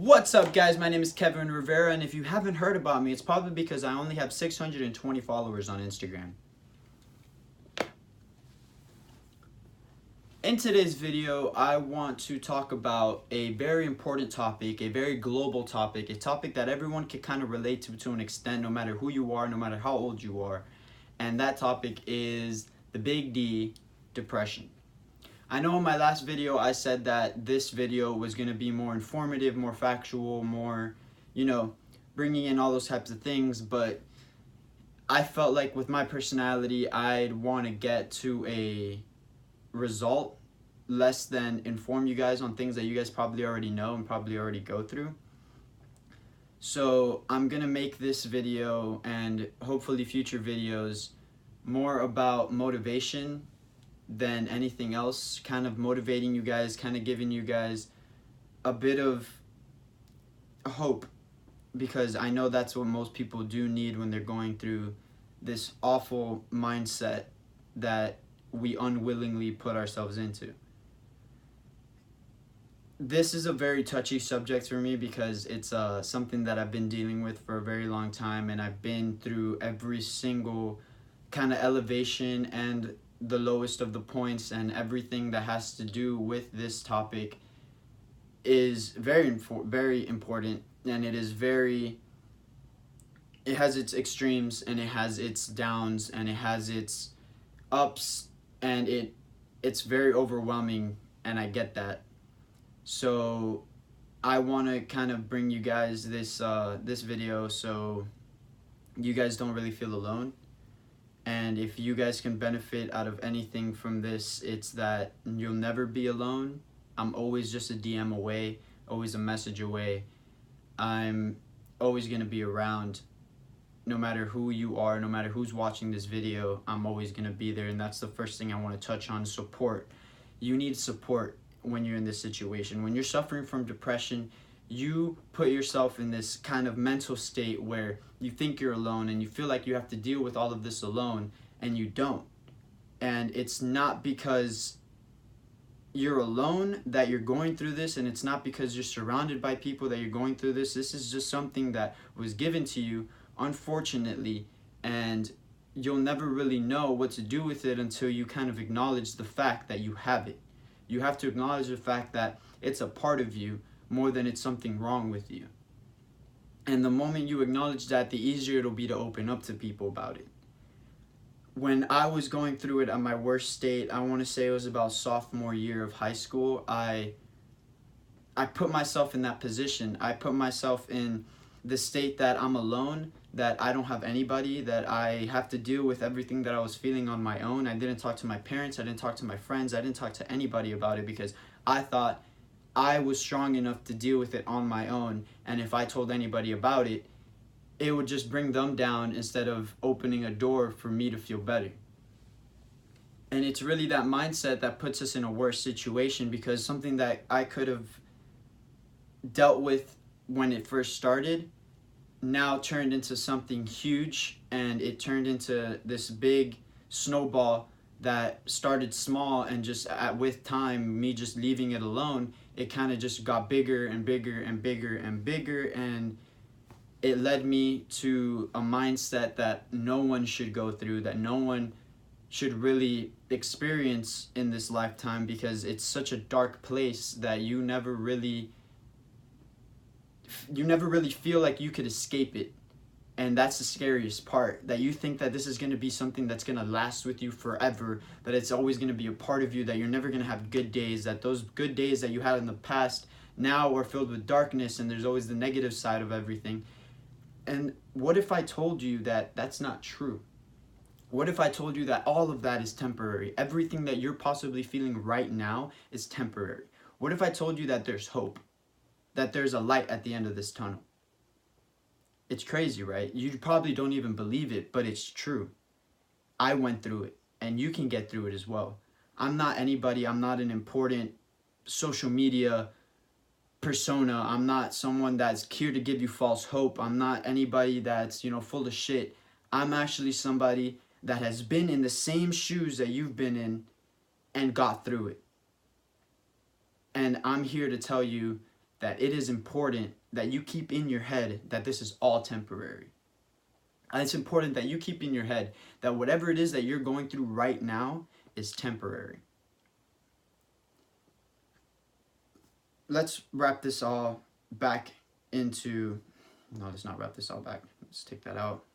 What's up, guys? My name is Kevin Rivera, and if you haven't heard about me, it's probably because I only have 620 followers on Instagram. In today's video, I want to talk about a very important topic, a very global topic, a topic that everyone can kind of relate to an extent, no matter who you are, no matter how old you are. And that topic is the big D, depression. I know in my last video I said that this video was going to be more informative, more factual, more, bringing in all those types of things, but I felt like with my personality I'd want to get to a result less than inform you guys on things that you guys probably already know and probably already go through. So I'm going to make this video and hopefully future videos more about motivation than anything else, kind of motivating you guys, kind of giving you guys a bit of hope, because I know that's what most people do need when they're going through this awful mindset that we unwillingly put ourselves into. This is a very touchy subject for me because it's something that I've been dealing with for a very long time, and I've been through every single kind of elevation and the lowest of the points, and everything that has to do with this topic is very important, and it has its extremes and it has its downs and it has its ups, and it's very overwhelming, and I get that. So I want to kind of bring you guys this video so you guys don't really feel alone. And if you guys can benefit out of anything from this, it's that you'll never be alone. I'm always just a DM away, always a message away. I'm always going to be around. No matter who you are, no matter who's watching this video, I'm always going to be there. And that's the first thing I want to touch on, support. You need support when you're in this situation. When you're suffering from depression, you put yourself in this kind of mental state where you think you're alone and you feel like you have to deal with all of this alone, and you don't. And it's not because you're alone that you're going through this, and it's not because you're surrounded by people that you're going through this. This is just something that was given to you, unfortunately, and you'll never really know what to do with it until you kind of acknowledge the fact that you have it. You have to acknowledge the fact that it's a part of you more than it's something wrong with you. And the moment you acknowledge that, the easier it'll be to open up to people about it. When I was going through it at my worst state, I want to say it was about sophomore year of high school, I put myself in that position. I put myself in the state that I'm alone, that I don't have anybody, that I have to deal with everything that I was feeling on my own. I didn't talk to my parents, I didn't talk to my friends, I didn't talk to anybody about it because I thought I was strong enough to deal with it on my own, and if I told anybody about it, it would just bring them down instead of opening a door for me to feel better. And it's really that mindset that puts us in a worse situation, because something that I could have dealt with when it first started now turned into something huge, and it turned into this big snowball that started small, and just with time, me just leaving it alone, it kind of just got bigger and bigger and bigger and bigger, and it led me to a mindset that no one should go through, that no one should really experience in this lifetime, because it's such a dark place that you never really feel like you could escape it. And that's the scariest part, that you think that this is going to be something that's going to last with you forever, that it's always going to be a part of you, that you're never going to have good days, that those good days that you had in the past now are filled with darkness, and there's always the negative side of everything. And what if I told you that that's not true? What if I told you that all of that is temporary? Everything that you're possibly feeling right now is temporary. What if I told you that there's hope, that there's a light at the end of this tunnel? It's crazy, right? You probably don't even believe it, but it's true. I went through it, and you can get through it as well. I'm not anybody. I'm not an important social media persona. I'm not someone that's here to give you false hope. I'm not anybody that's, full of shit. I'm actually somebody that has been in the same shoes that you've been in and got through it. And I'm here to tell you that it is important that you keep in your head that this is all temporary. And it's important that you keep in your head that whatever it is that you're going through right now is temporary. Let's wrap this all back into... No, let's not wrap this all back. Let's take that out.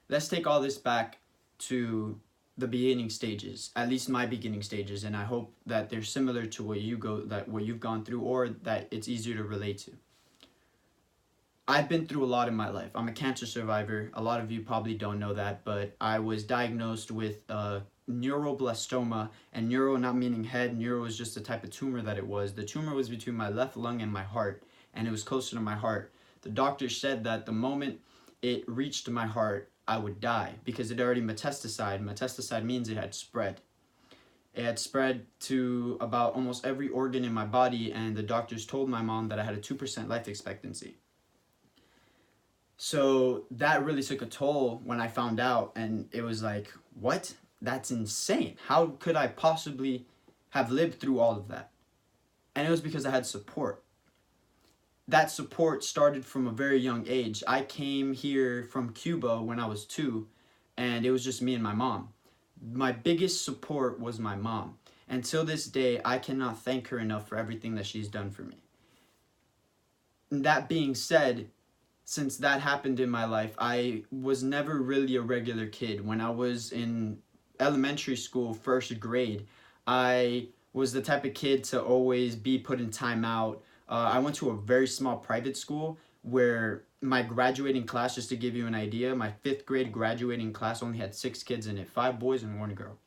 Let's take all this back to the beginning stages, at least my beginning stages, and I hope that they're similar to what you've gone through, or that it's easier to relate to. I've been through a lot in my life. I'm a cancer survivor. A lot of you probably don't know that, but I was diagnosed with neuroblastoma, and neuro not meaning head. Neuro is just the type of tumor that it was. The tumor was between my left lung and my heart, and it was closer to my heart. The doctor said that the moment it reached my heart, I would die because it already metastasized. Metastasized means it had spread. It had spread to about almost every organ in my body, and the doctors told my mom that I had a 2% life expectancy. So that really took a toll when I found out, and it was like, what? That's insane. How could I possibly have lived through all of that? And it was because I had support. That support started from a very young age. I came here from Cuba when I was 2, and it was just me and my mom. My biggest support was my mom. And till this day, I cannot thank her enough for everything that she's done for me. And that being said, since that happened in my life, I was never really a regular kid. When I was in elementary school, first grade, I was the type of kid to always be put in timeout. I went to a very small private school where my graduating class, just to give you an idea, my 5th grade graduating class only had 6 kids in it, 5 boys and 1 girl,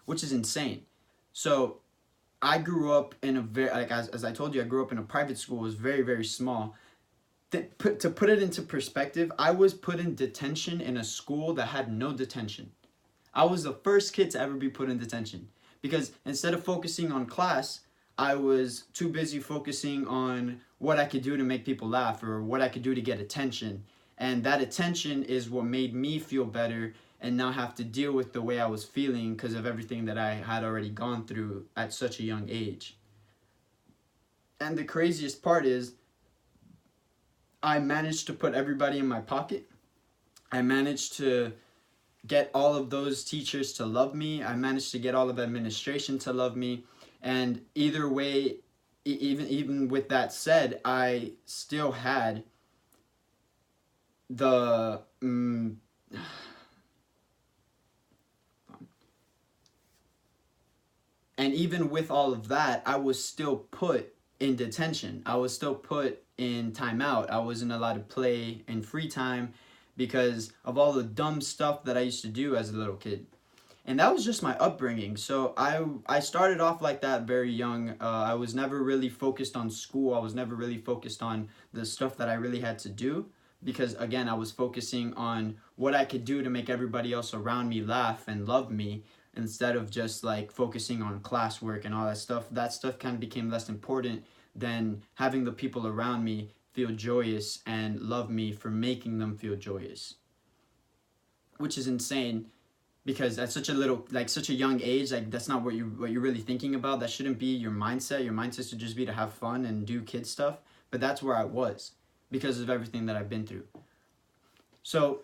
which is insane. So I grew up in a very, like as I told you, I grew up in a private school. It was very, very small. To put it into perspective, I was put in detention in a school that had no detention. I was the first kid to ever be put in detention because instead of focusing on class, I was too busy focusing on what I could do to make people laugh or what I could do to get attention. And that attention is what made me feel better and not have to deal with the way I was feeling because of everything that I had already gone through at such a young age. And the craziest part is I managed to put everybody in my pocket. I managed to get all of those teachers to love me. I managed to get all of administration to love me. And either way, even with that said, I still had the... and even with all of that, I was still put in detention. I was still put in timeout. I wasn't allowed to play in free time because of all the dumb stuff that I used to do as a little kid. And that was just my upbringing. So I started off like that very young. I was never really focused on school. I was never really focused on the stuff that I really had to do. Because again, I was focusing on what I could do to make everybody else around me laugh and love me, instead of just like focusing on classwork and all that stuff. That stuff kind of became less important than having the people around me feel joyous and love me for making them feel joyous. Which is insane. Because at such a young age, like that's not what you're really thinking about. That shouldn't be your mindset. Your mindset should just be to have fun and do kid stuff. But that's where I was because of everything that I've been through. So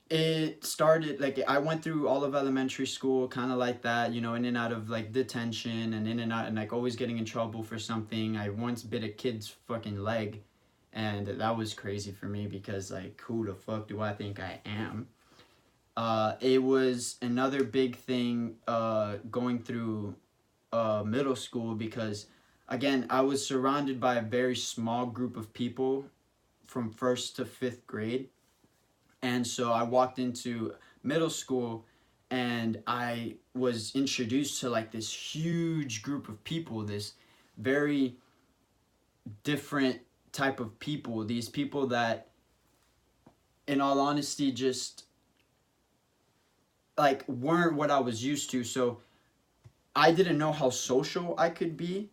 it started, like I went through all of elementary school kind of like that, you know, in and out of like detention and in and out and like always getting in trouble for something. I once bit a kid's fucking leg, and that was crazy for me because like who the fuck do I think I am? It was another big thing going through middle school because, again, I was surrounded by a very small group of people from 1st to 5th grade. And so I walked into middle school and I was introduced to like this huge group of people, this very different type of people, these people that, in all honesty, just like weren't what I was used to. So I didn't know how social I could be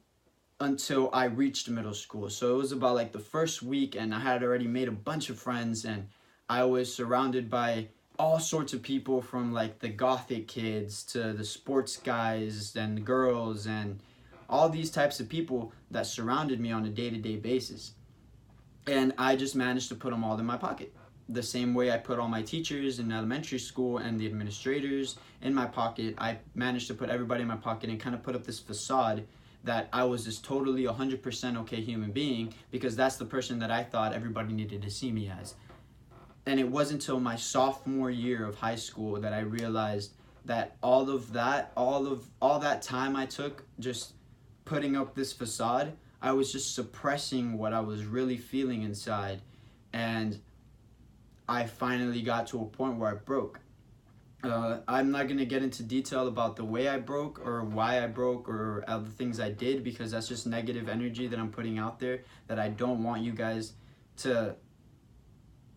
until I reached middle school. So it was about like the first week and I had already made a bunch of friends and I was surrounded by all sorts of people, from like the gothic kids to the sports guys and girls and all these types of people that surrounded me on a day-to-day basis. And I just managed to put them all in my pocket. The same way I put all my teachers in elementary school and the administrators in my pocket, I managed to put everybody in my pocket and kind of put up this facade that I was this totally 100% okay human being, because that's the person that I thought everybody needed to see me as. And it wasn't until my sophomore year of high school that I realized that all that time I took just putting up this facade, I was just suppressing what I was really feeling inside. And I finally got to a point where I broke. I'm not going to get into detail about the way I broke or why I broke or other things I did, because that's just negative energy that I'm putting out there that I don't want you guys to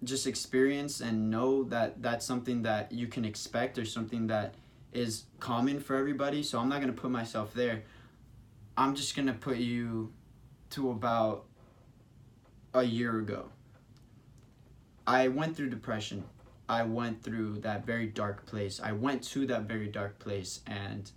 just experience and know that that's something that you can expect or something that is common for everybody. So I'm not going to put myself there. I'm just going to put you to about a year ago. I went through depression. I went through that very dark place. I went to that very dark place, and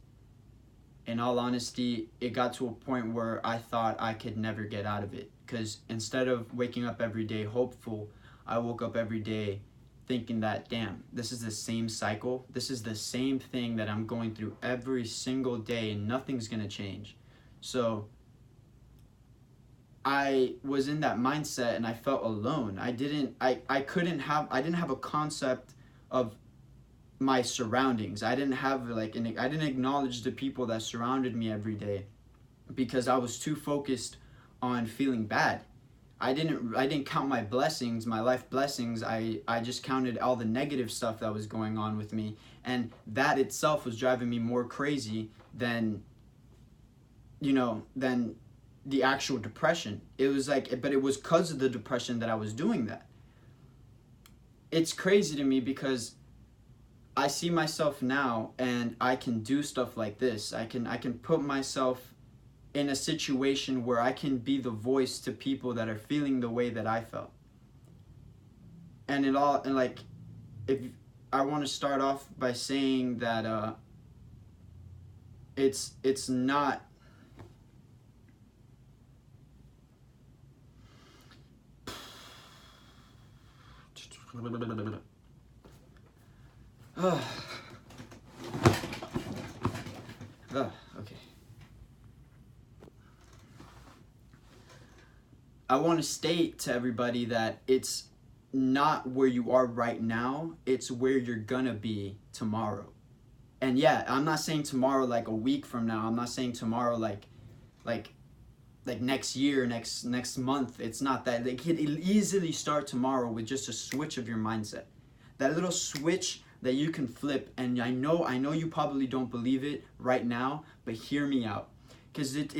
in all honesty, it got to a point where I thought I could never get out of it. Because instead of waking up every day hopeful, I woke up every day thinking that, damn, this is the same cycle. This is the same thing that I'm going through every single day, and nothing's gonna change. So I was in that mindset and I felt alone. I didn't have a concept of my surroundings. I didn't have I didn't acknowledge the people that surrounded me every day, because I was too focused on feeling bad. I didn't count my blessings, my life blessings. I just counted all the negative stuff that was going on with me, and that itself was driving me more crazy than the actual depression. It was but it was because of the depression that I was doing that. It's crazy to me because I see myself now and I can do stuff like this. I can put myself in a situation where I can be the voice to people that are feeling the way that I felt. And if I want to start off by saying that it's not okay. I want to state to everybody that it's not where you are right now, it's where you're gonna be tomorrow. And yeah, I'm not saying tomorrow like a week from now. I'm not saying tomorrow like next year, next month. It's not that. It could easily start tomorrow with just a switch of your mindset. That little switch that you can flip. And I know you probably don't believe it right now, but hear me out. Because it's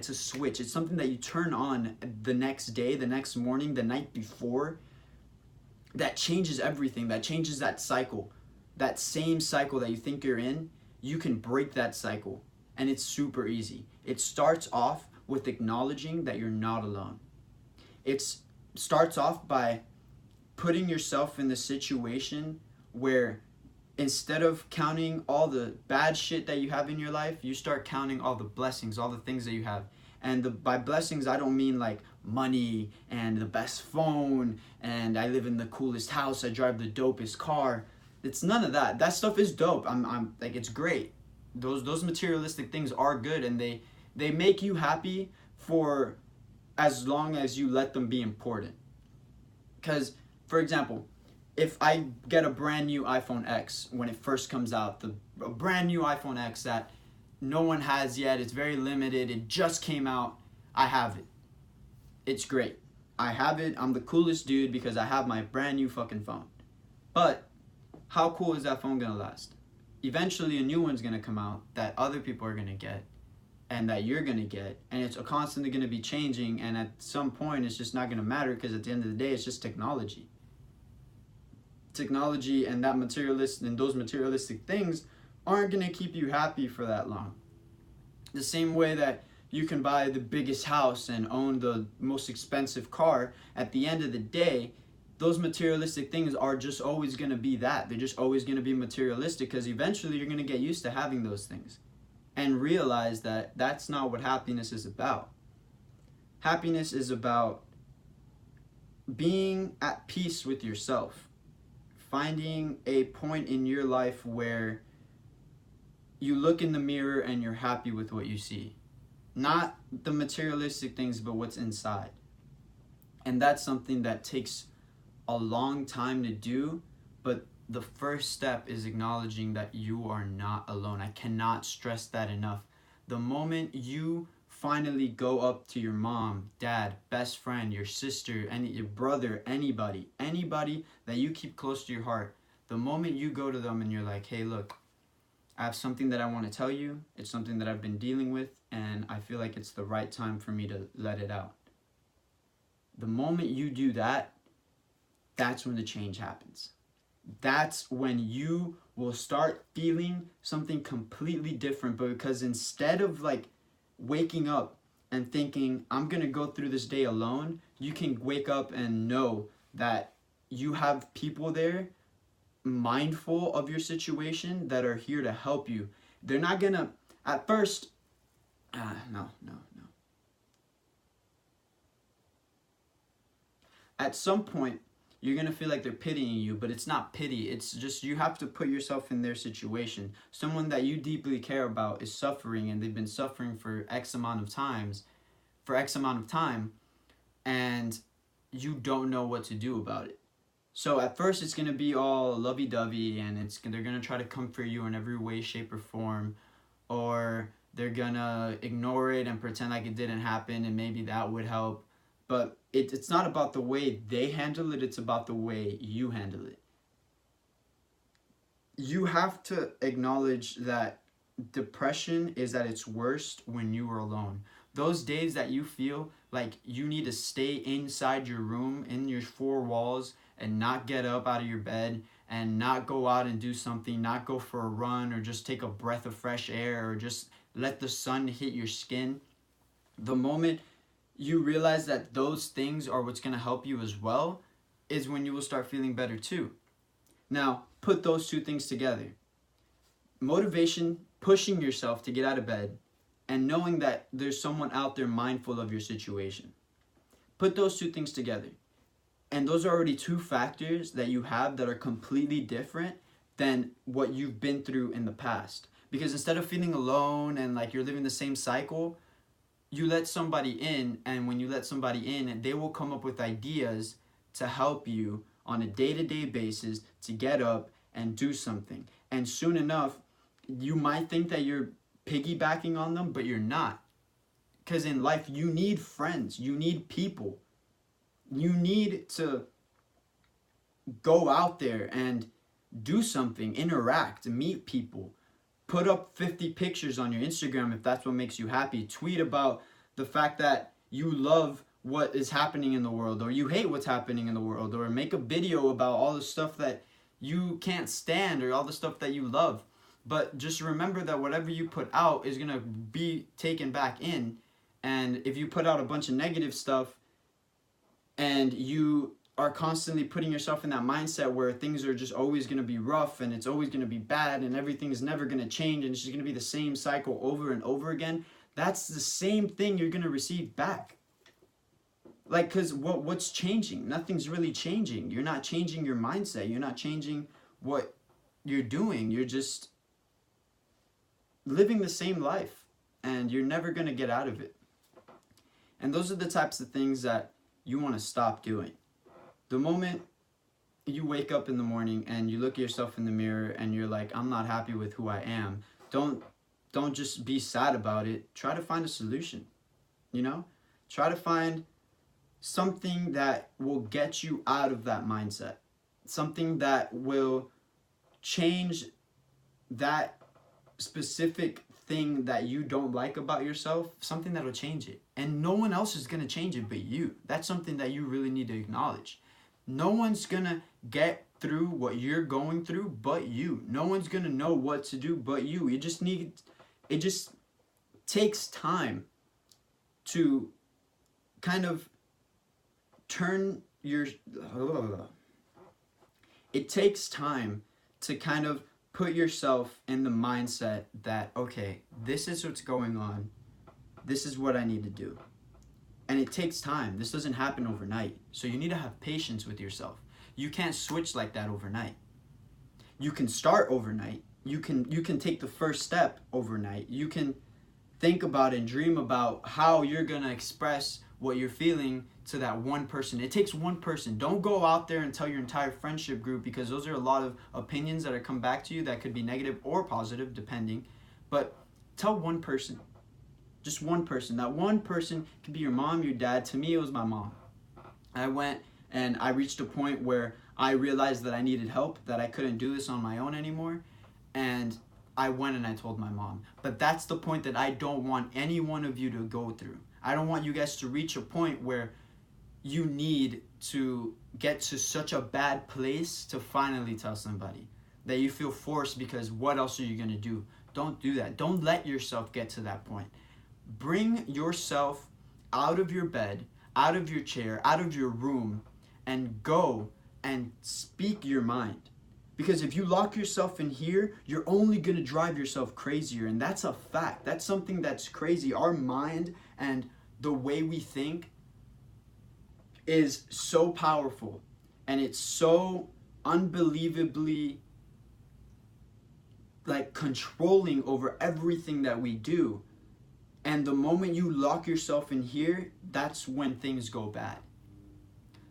a switch. It's something that you turn on the next day, the next morning, the night before, that changes everything, that changes that cycle. That same cycle that you think you're in, you can break that cycle. And it's super easy. It starts off with acknowledging that you're not alone. It starts off by putting yourself in the situation where instead of counting all the bad shit that you have in your life, you start counting all the blessings, all the things that you have. And by blessings, I don't mean like money and the best phone and I live in the coolest house, I drive the dopest car. It's none of that. That stuff is dope. I'm like, it's great. Those materialistic things are good, and they make you happy for as long as you let them be important. Because, for example, if I get a brand new iPhone X when it first comes out, a brand new iPhone X that no one has yet, it's very limited, it just came out, I have it. It's great. I have it, I'm the coolest dude because I have my brand new fucking phone. But how cool is that phone gonna last? Eventually a new one's gonna come out that other people are gonna get and that you're gonna get, and it's constantly gonna be changing, and at some point it's just not gonna matter, because at the end of the day it's just technology. Technology and those materialistic things aren't gonna keep you happy for that long. The same way that you can buy the biggest house and own the most expensive car, at the end of the day, those materialistic things are just always going to be that. They're just always going to be materialistic, because eventually you're going to get used to having those things. and realize that that's not what happiness is about. Happiness is about being at peace with yourself, finding a point in your life where you look in the mirror and you're happy with what you see. Not the materialistic things, but what's inside. And that's something that takes a long time to do, but the first step is acknowledging that you are not alone. I cannot stress that enough. The moment you finally go up to your mom, dad, best friend, your sister, your brother, anybody that you keep close to your heart, the moment you go to them and you're like, hey, look, I have something that I want to tell you. It's something that I've been dealing with, and I feel like it's the right time for me to let it out. The moment you do that, that's when the change happens. That's when you will start feeling something completely different. But because instead of like waking up and thinking, I'm going to go through this day alone, you can wake up and know that you have people there mindful of your situation that are here to help you. They're not going to, at first, no. At some point, you're going to feel like they're pitying you, but it's not pity. It's just you have to put yourself in their situation. Someone that you deeply care about is suffering, and they've been suffering for X amount of time, and you don't know what to do about it. So at first, it's going to be all lovey-dovey, and they're going to try to comfort you in every way, shape, or form, or they're going to ignore it and pretend like it didn't happen, and maybe that would help. But it's not about the way they handle it, it's about the way you handle it. You have to acknowledge that depression is at its worst when you are alone. Those days that you feel like you need to stay inside your room, in your four walls, and not get up out of your bed, and not go out and do something, not go for a run, or just take a breath of fresh air, or just let the sun hit your skin. The moment you realize that those things are what's going to help you as well is when you will start feeling better too. Now, put those two things together. Motivation, pushing yourself to get out of bed, and knowing that there's someone out there mindful of your situation. Put those two things together. And those are already two factors that you have that are completely different than what you've been through in the past. Because instead of feeling alone and like you're living the same cycle, you let somebody in, and when you let somebody in, they will come up with ideas to help you on a day-to-day basis to get up and do something. And soon enough, you might think that you're piggybacking on them, but you're not. Because in life, you need friends. You need people. You need to go out there and do something, interact, meet people. Put up 50 pictures on your Instagram if that's what makes you happy. Tweet about the fact that you love what is happening in the world, or you hate what's happening in the world, or make a video about all the stuff that you can't stand or all the stuff that you love. But just remember that whatever you put out is going to be taken back in. And if you put out a bunch of negative stuff and you are constantly putting yourself in that mindset where things are just always going to be rough and it's always going to be bad and everything is never going to change and it's just going to be the same cycle over and over again, that's the same thing you're going to receive back. Like, because what's changing? Nothing's really changing. You're not changing your mindset. You're not changing what you're doing. You're just living the same life, and you're never going to get out of it. And those are the types of things that you want to stop doing. The moment you wake up in the morning and you look at yourself in the mirror and you're like, I'm not happy with who I am, don't just be sad about it. Try to find a solution, Try to find something that will get you out of that mindset, something that will change that specific thing that you don't like about yourself, something that will change it. And no one else is going to change it but you. That's something that you really need to acknowledge. No one's going to get through what you're going through but you. No one's going to know what to do but you. It just takes time to kind of turn your... It takes time to kind of put yourself in the mindset that, okay, this is what's going on. This is what I need to do. And it takes time. This doesn't happen overnight. So you need to have patience with yourself. You can't switch like that overnight. You can start overnight. You can take the first step overnight. You can think about and dream about how you're going to express what you're feeling to that one person. It takes one person. Don't go out there and tell your entire friendship group, because those are a lot of opinions that are come back to you that could be negative or positive depending. But tell one person. Just one person. That one person could be your mom, your dad. To me, it was my mom. I went and I reached a point where I realized that I needed help, that I couldn't do this on my own anymore. And I went and I told my mom. But that's the point that I don't want any one of you to go through. I don't want you guys to reach a point where you need to get to such a bad place to finally tell somebody, that you feel forced, because what else are you going to do? Don't do that. Don't let yourself get to that point. Bring yourself out of your bed, out of your chair, out of your room, and go and speak your mind. Because if you lock yourself in here, you're only going to drive yourself crazier. And that's a fact. That's something that's crazy. Our mind and the way we think is so powerful. And it's so unbelievably like controlling over everything that we do. And the moment you lock yourself in here, that's when things go bad.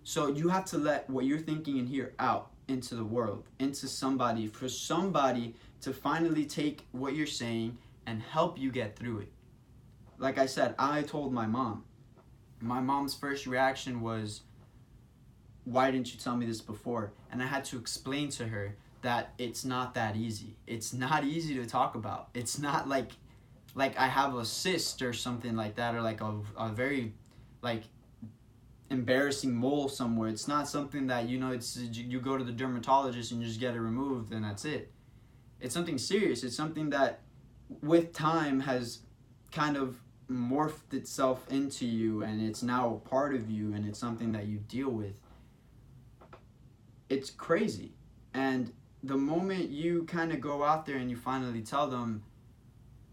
So you have to let what you're thinking in here out into the world, into somebody, for somebody to finally take what you're saying and help you get through it. Like I said, I told my mom. My mom's first reaction was, why didn't you tell me this before? And I had to explain to her that it's not that easy. It's not easy to talk about. It's not like I have a cyst or something like that, or like a very like embarrassing mole somewhere. It's not something that, it's you go to the dermatologist and you just get it removed and that's it. It's something serious. It's something that with time has kind of morphed itself into you, and it's now a part of you, and it's something that you deal with. It's crazy. And the moment you kind of go out there and you finally tell them,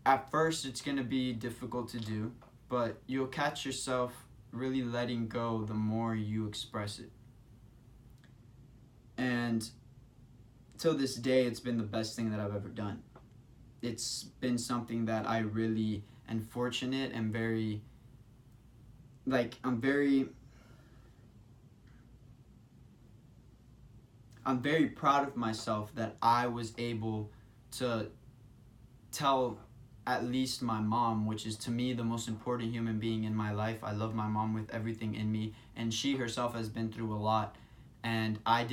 at first it's going to be difficult to do, but you'll catch yourself really letting go the more you express it. And till this day, it's been the best thing that I've ever done. It's been something that I really am fortunate and I'm very proud of myself that I was able to tell at least my mom, which is to me the most important human being in my life. I love my mom with everything in me, and she herself has been through a lot. And I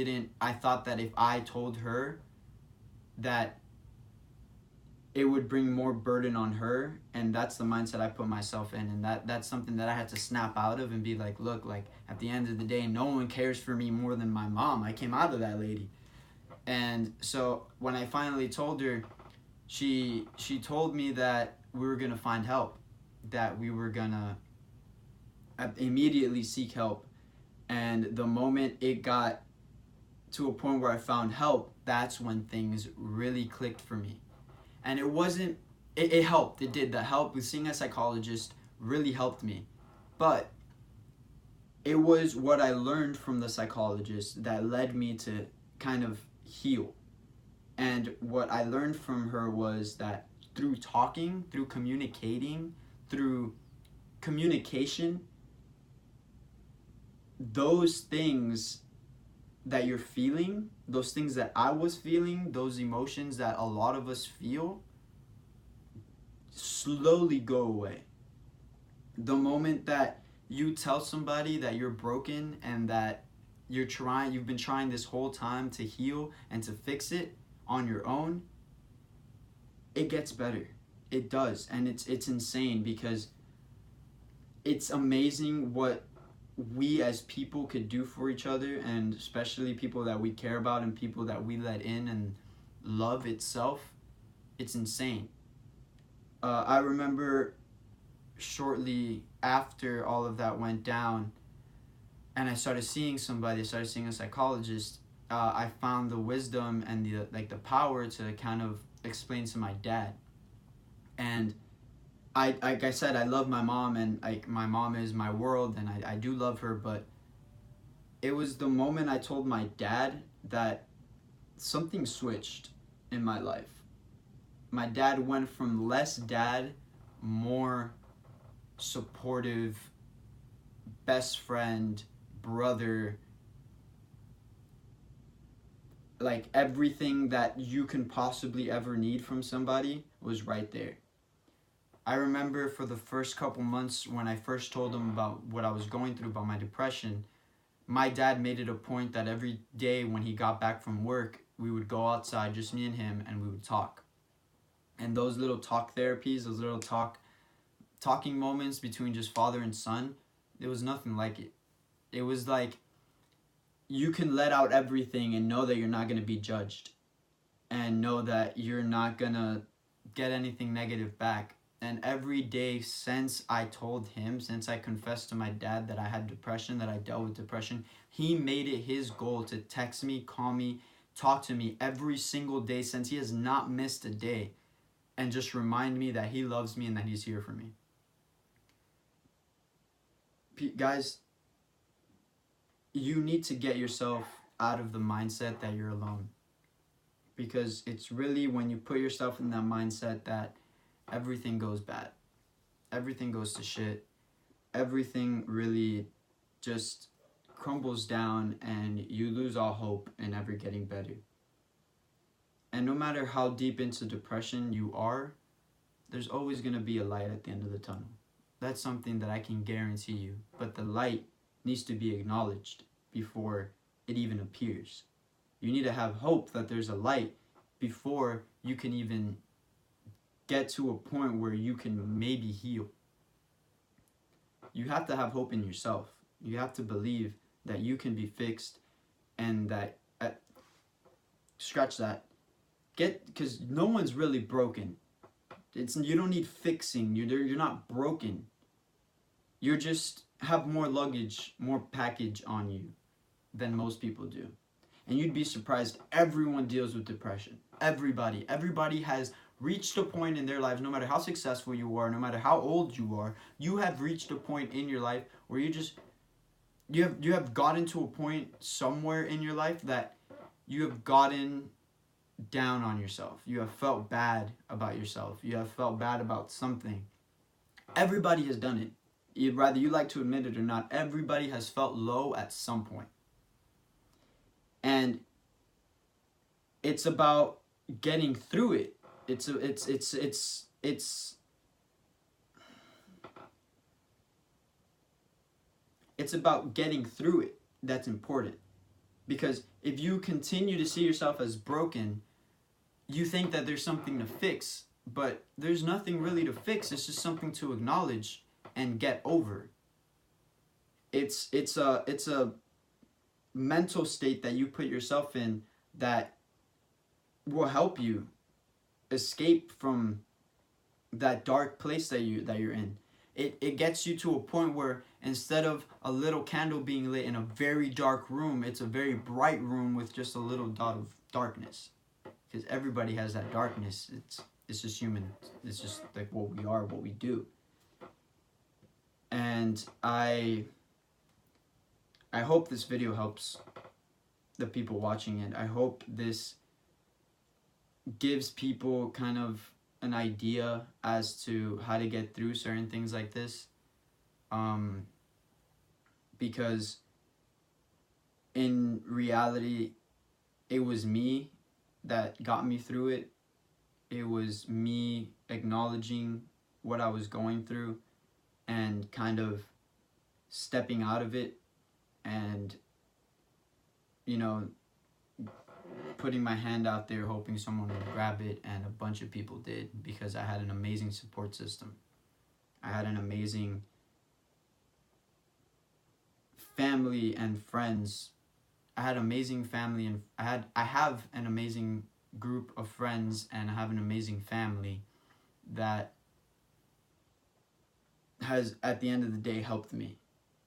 thought that if I told her, that it would bring more burden on her, and that's the mindset I put myself in, and that's something that I had to snap out of and be like, look, like at the end of the day, no one cares for me more than my mom. I came out of that lady. And so when I finally told her, she told me that we were going to find help, that we were going to immediately seek help. And the moment it got to a point where I found help, that's when things really clicked for me. And it helped. It did. The help with seeing a psychologist really helped me. But it was what I learned from the psychologist that led me to kind of heal. And what I learned from her was that through talking, through communicating, through communication, those things that you're feeling, those things that I was feeling, those emotions that a lot of us feel, slowly go away. The moment that you tell somebody that you're broken and that you've been trying this whole time to heal and to fix it on your own, it gets better. It does. And it's insane, because it's amazing what we as people could do for each other, and especially people that we care about and people that we let in, and love itself. It's insane. I remember shortly after all of that went down and I started seeing a psychologist, I found the wisdom and the power to kind of explain to my dad. And I, like I said, I love my mom, and like my mom is my world, and I do love her. But it was the moment I told my dad that something switched in my life. My dad went from less dad, more supportive, best friend, brother, like everything that you can possibly ever need from somebody was right there. I remember for the first couple months when I first told him about what I was going through, about my depression, my dad made it a point that every day when he got back from work, we would go outside, just me and him, and we would talk. And those little talk therapies, those little talking moments between just father and son, there was nothing like it. It was like you can let out everything and know that you're not going to be judged, and know that you're not going to get anything negative back. And every day since I told him, since I confessed to my dad that I had depression, that I dealt with depression, he made it his goal to text me, call me, talk to me every single day since. He has not missed a day, and just remind me that he loves me and that he's here for me. Guys, you need to get yourself out of the mindset that you're alone. Because it's really when you put yourself in that mindset that everything goes bad. Everything goes to shit. Everything really just crumbles down, and you lose all hope in ever getting better. And no matter how deep into depression you are, there's always going to be a light at the end of the tunnel. That's something that I can guarantee you. But the light needs to be acknowledged before it even appears. You need to have hope that there's a light before you can even get to a point where you can maybe heal. You have to have hope in yourself. You have to believe that you can be fixed, and that scratch that. Because no one's really broken. You don't need fixing. You're not broken. You're just have more luggage, more package on you than most people do. And you'd be surprised, everyone deals with depression. Everybody has reached a point in their lives, no matter how successful you are, no matter how old you are, you have reached a point in your life where you have gotten to a point somewhere in your life that you have gotten down on yourself. You have felt bad about yourself. You have felt bad about something. Everybody has done it. Whether you like to admit it or not, everybody has felt low at some point. And it's about getting through it. It's about getting through it. That's important. Because if you continue to see yourself as broken, you think that there's something to fix, but there's nothing really to fix. It's just something to acknowledge and get over. It's a mental state that you put yourself in that will help you escape from that dark place that you're in. It gets you to a point where instead of a little candle being lit in a very dark room, it's a very bright room with just a little dot of darkness. Because everybody has that darkness. It's just human. It's just like what we are, what we do. And I hope this video helps the people watching it. I hope this gives people kind of an idea as to how to get through certain things like this. Because in reality, it was me that got me through it. It was me acknowledging what I was going through and kind of stepping out of it and, putting my hand out there hoping someone would grab it, and a bunch of people did, because I had an amazing support system. I had an amazing family and friends. I had amazing family, and I have an amazing group of friends, and I have an amazing family that has at the end of the day helped me.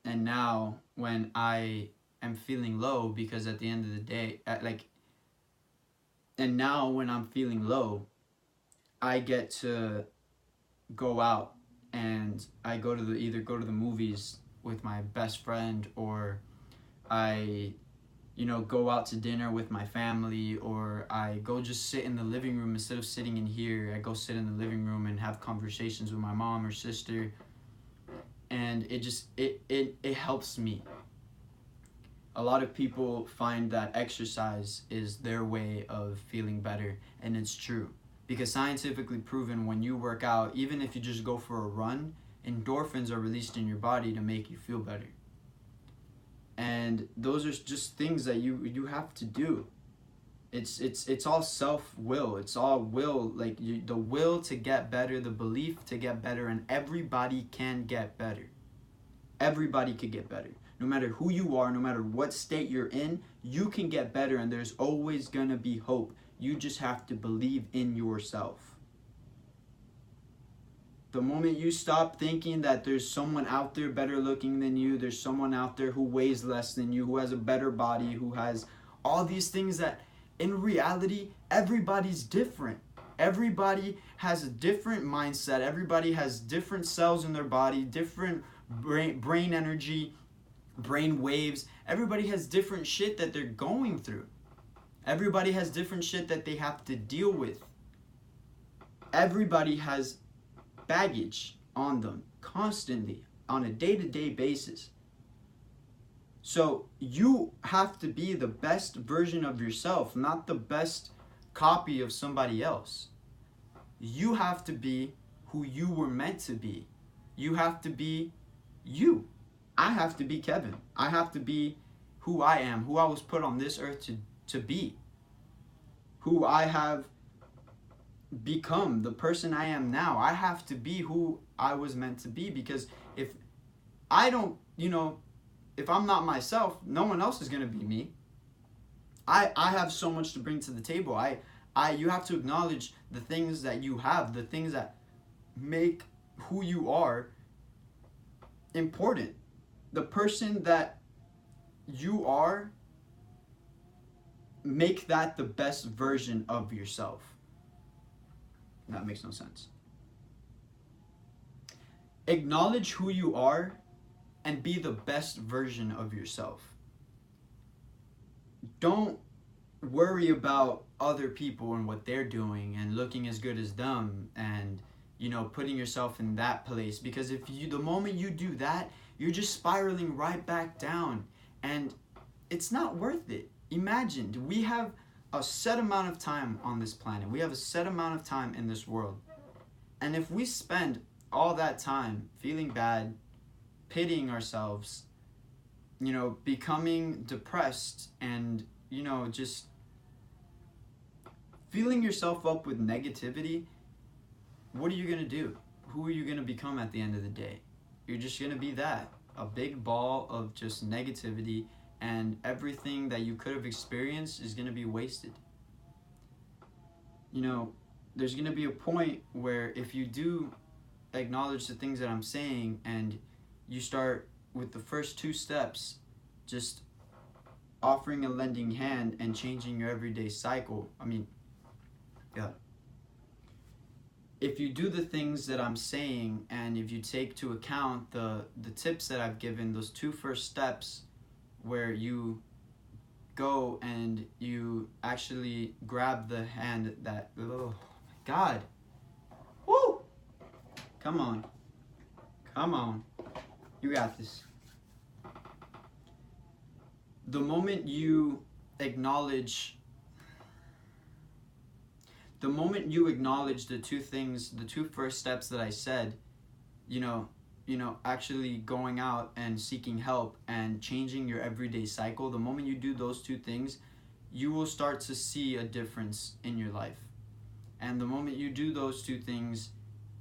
And now when I am feeling low, because at the end of the day, and now when I'm feeling low, I get to go out and I go to either go to the movies with my best friend, or I go out to dinner with my family, or I go just sit in the living room. Instead of sitting in here, I go sit in the living room and have conversations with my mom or sister, and it helps me. A lot of people find that exercise is their way of feeling better, and it's true. Because scientifically proven, when you work out, even if you just go for a run, endorphins are released in your body to make you feel better. And those are just things that you have to do. It's all self-will. It's all will, like the will to get better, the belief to get better, and everybody can get better. Everybody could get better. No matter who you are, no matter what state you're in, you can get better, and there's always going to be hope. You just have to believe in yourself. The moment you stop thinking that there's someone out there better looking than you, there's someone out there who weighs less than you, who has a better body, who has all these things, that in reality, everybody's different. Everybody has a different mindset. Everybody has different cells in their body, different brain energy, brain waves. Everybody has different shit that they're going through. Everybody has different shit that they have to deal with. Everybody has baggage on them constantly on a day-to-day basis. So you have to be the best version of yourself, not the best copy of somebody else. You have to be who you were meant to be. You have to be you. I have to be Kevin. I have to be who I am, who I was put on this earth to be, who I have become, the person I am now. I have to be who I was meant to be, because if I don't, if I'm not myself, no one else is going to be me. I have so much to bring to the table. You have to acknowledge the things that you have, the things that make who you are important. The person that you are, make that the best version of yourself. That makes no sense. Acknowledge who you are and be the best version of yourself. Don't worry about other people and what they're doing and looking as good as them, and putting yourself in that place, because the moment you do that, you're just spiraling right back down, and it's not worth it. Imagine, we have a set amount of time on this planet. We have a set amount of time in this world. And if we spend all that time feeling bad, pitying ourselves, becoming depressed, and, just filling yourself up with negativity, what are you going to do? Who are you going to become at the end of the day? You're just going to be a big ball of just negativity, and everything that you could have experienced is going to be wasted. There's going to be a point where if you do acknowledge the things that I'm saying, and you start with the first 2 steps, just offering a lending hand and changing your everyday cycle. If you do the things that I'm saying, and if you take to account the tips that I've given, those 2 first steps, where you go and you actually grab the hand that, oh my God, woo, come on, you got this. The moment you acknowledge the 2 things, the 2 first steps that I said, actually going out and seeking help and changing your everyday cycle, the moment you do those 2 things, you will start to see a difference in your life. And the moment you do those 2 things,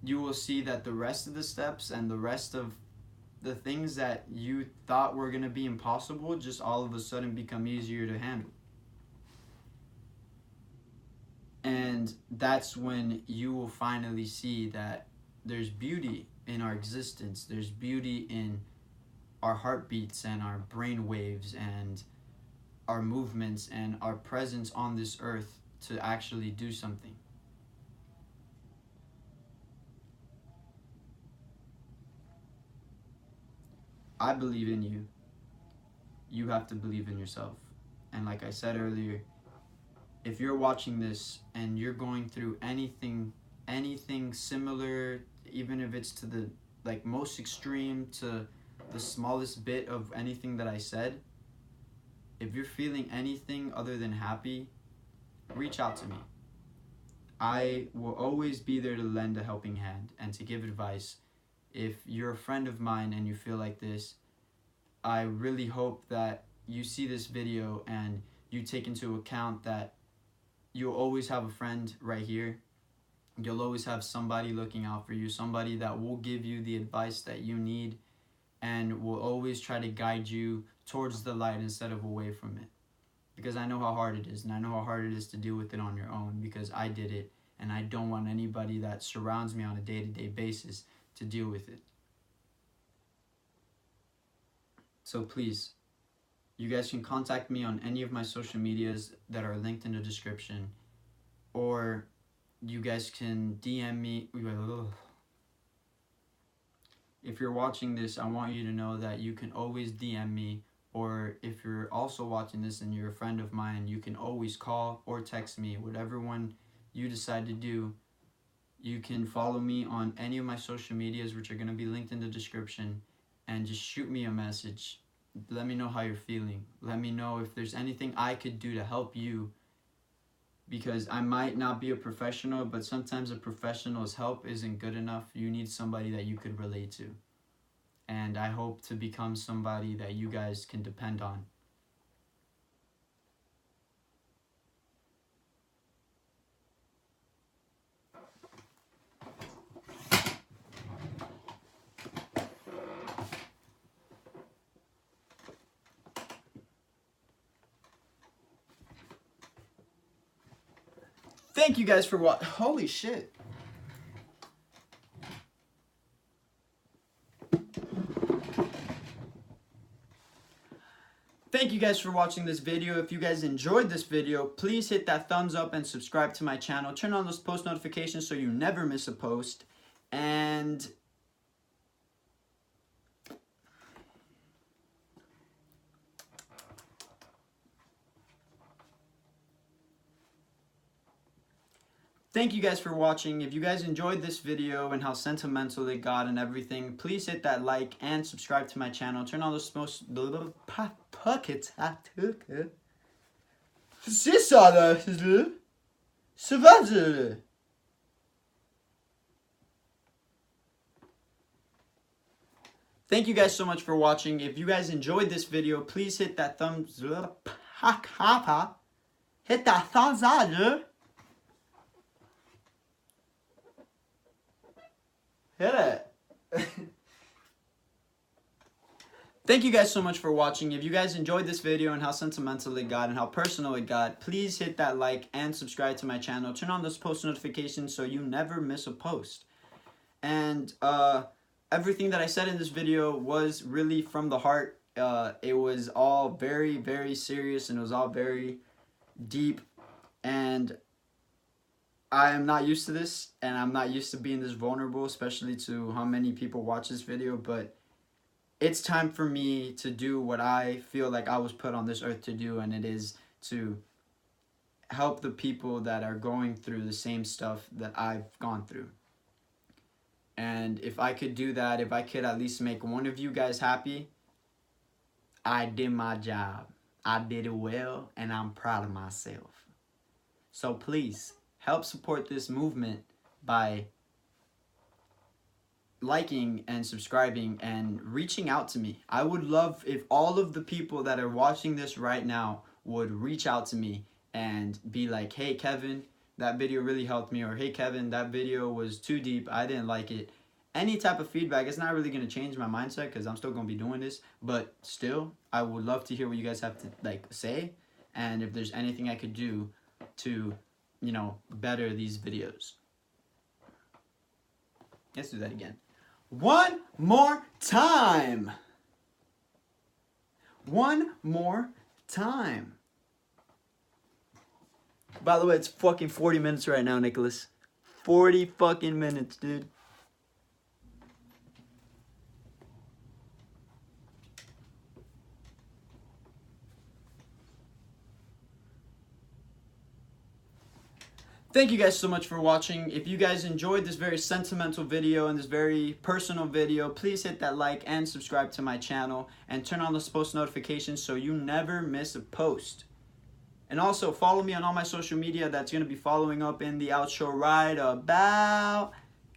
you will see that the rest of the steps and the rest of the things that you thought were going to be impossible just all of a sudden become easier to handle. And that's when you will finally see that there's beauty in our existence. There's beauty in our heartbeats and our brain waves and our movements and our presence on this earth to actually do something. I believe in you. You have to believe in yourself. And like I said earlier, if you're watching this and you're going through anything similar, even if it's to the like most extreme to the smallest bit of anything that I said, if you're feeling anything other than happy, reach out to me. I will always be there to lend a helping hand and to give advice. If you're a friend of mine and you feel like this, I really hope that you see this video and you take into account that you'll always have a friend right here. You'll always have somebody looking out for you, somebody that will give you the advice that you need and will always try to guide you towards the light instead of away from it. Because I know how hard it is, and I know how hard it is to deal with it on your own, because I did it, and I don't want anybody that surrounds me on a day-to-day basis to deal with it. So please, you guys can contact me on any of my social medias that are linked in the description, or you guys can DM me. If you're watching this, I want you to know that you can always DM me, or if you're also watching this and you're a friend of mine, you can always call or text me, whatever one you decide to do. You can follow me on any of my social medias, which are going to be linked in the description, and just shoot me a message. Let me know how you're feeling. Let me know if there's anything I could do to help you, because I might not be a professional, but sometimes a professional's help isn't good enough. You need somebody that you could relate to. And I hope to become somebody that you guys can depend on. Thank you guys for watching. Holy shit. Thank you guys for watching this video. If you guys enjoyed this video, please hit that thumbs up and subscribe to my channel. Turn on those post notifications so you never miss a post. And thank you guys for watching. If you guys enjoyed this video and how sentimental it got and everything, please hit that like and subscribe to my channel. Turn on those the little pockets. C'est ça là, c'est va. Thank you guys so much for watching. If you guys enjoyed this video, please hit that thumbs up. Hit that thumbs up. Hit it. Thank you guys so much for watching. If you guys enjoyed this video and how sentimental it got and how personal it got, please hit that like and subscribe to my channel. Turn on those post notifications so you never miss a post. And everything that I said in this video was really from the heart. It was all very, very serious, and it was all very deep. And I am not used to this, and I'm not used to being this vulnerable, especially to how many people watch this video, but it's time for me to do what I feel like I was put on this earth to do, and it is to help the people that are going through the same stuff that I've gone through. And if I could do that, if I could at least make one of you guys happy, I did my job. I did it well, and I'm proud of myself. So please, help support this movement by liking and subscribing and reaching out to me. I would love if all of the people that are watching this right now would reach out to me and be like, hey Kevin, that video really helped me, or hey Kevin, that video was too deep, I didn't like it. Any type of feedback. It's not really going to change my mindset because I'm still going to be doing this, but still, I would love to hear what you guys have to say, and if there's anything I could do to, you know, better these videos. Let's do that again. One more time. one more time. By the way, it's fucking 40 minutes right now, Nicholas. 40 fucking minutes, dude. Thank you guys so much for watching. If you guys enjoyed this very sentimental video and this very personal video, please hit that like and subscribe to my channel and turn on those post notifications so you never miss a post. And also follow me on all my social media. That's going to be following up in the outro right about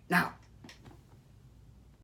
now.